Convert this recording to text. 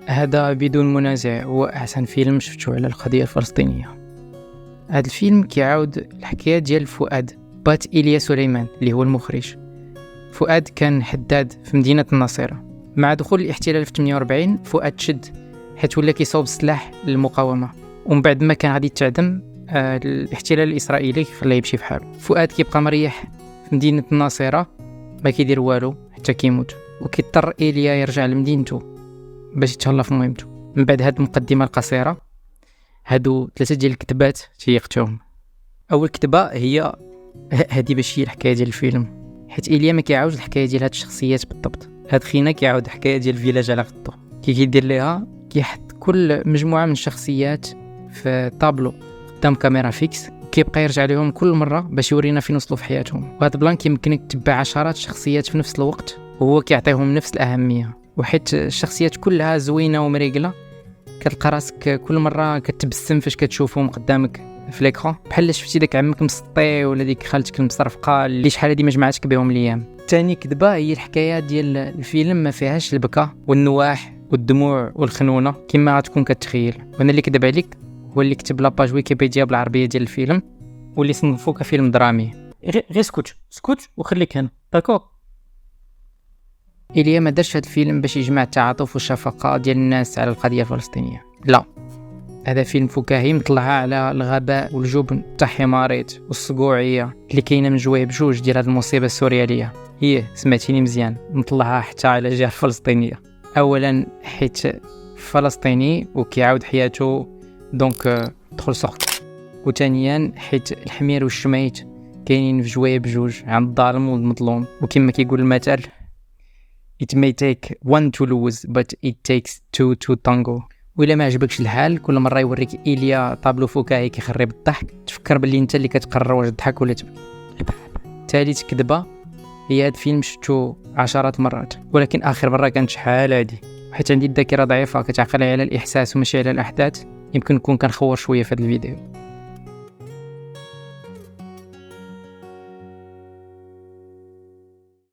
هذا بدون منازع هو أحسن فيلم شفته على القضية الفلسطينية. هذا الفيلم كيعاود الحكاية ديال فؤاد بات إيليا سليمان اللي هو المخرج. فؤاد كان حداد في مدينة الناصرة. مع دخول الاحتلال في 48 فؤاد شد حيت ولا كيصوب السلاح للمقاومة، ومن بعد ما كان غادي يتعدم الاحتلال الإسرائيلي خلاه يمشي في حاله. فؤاد كيبقى مريح في مدينة الناصرة ما كيدير والو حتى كيموت، وكيضطر إيليا يرجع لمدينته باش يتهلا في مهمته. من بعد هاد المقدمة القصيرة هادو 3 ديال الكتبات تيقتهم. أول كتبة هي هادي باش هي الحكاية ديال الفيلم، حيت إيليا ما كيعاود الحكاية ديال هاد الشخصيات بالضبط. هاد خينا كيعاود الحكاية ديال فيلاج على خطو، كيدير ليها كيحط كل مجموعة من الشخصيات في طابلو قدام كاميرا فيكس، كيبقى يرجع لهم كل مرة باش يورينا فين وصلوا في حياتهم. وهاد البلان كيمكنك تتبع عشرات الشخصيات في نفس الوقت وهو كيعطيهم نفس الأهمية. وحيت الشخصيات كلها زوينة ومريقلة كتلقى راسك كل مرة كتبسم فاش كتشوفهم قدامك في ليكران، بحال شفتي داك عمك مسطي ولا ديك خالتك المصرفقة اللي شحال هادي ما جمعتك بهم الايام. ثاني كذبة هي الحكاية ديال الفيلم ما فيهاش البكا والنواح والدموع والخنونة كما غتكون كتخيل. وانا اللي كذب عليك هو اللي كتب لاباج ويكيبيديا بالعربية ديال الفيلم واللي صنفوه كفيلم درامي. غير سكوت وخليك هنا داكوغ. إيليا ما دارش هاد الفيلم باش يجمع التعاطف والشفقة ديال الناس على القضية الفلسطينية، لا، هذا فيلم فكاهي مطلع على الغباء والجبن تاع حماريت والصقوعية اللي كاينه من جويه بجوج ديال هاد المصيبة السوريالية. هي سمعتيني مزيان، مطلعها حتى على الجهة الفلسطينية. اولا حيت فلسطيني وكيعاود حياته دونك دخل سوق، وثانيا حيت الحمير والشميت كاينين في جويه بجوج عند الظالم والمظلوم. وكما كيقول المثل It may take one to lose but it takes two to tango. وإلا ما عجبكش الحال كل مرة يوريك إيليا طابلو فكاهي كيخرب الضحك تفكر باللي انت اللي كتقرر واش تضحك ولا تبكي. ثالث كذبة هي هاد الفيلم شفتو عشرات مرات ولكن آخر مرة كانت شحال هادي، حيت عندي الذاكرة ضعيفة كتعقل على الإحساس وماشي على الأحداث. يمكن نكون كنخور شوية في هاد الفيديو.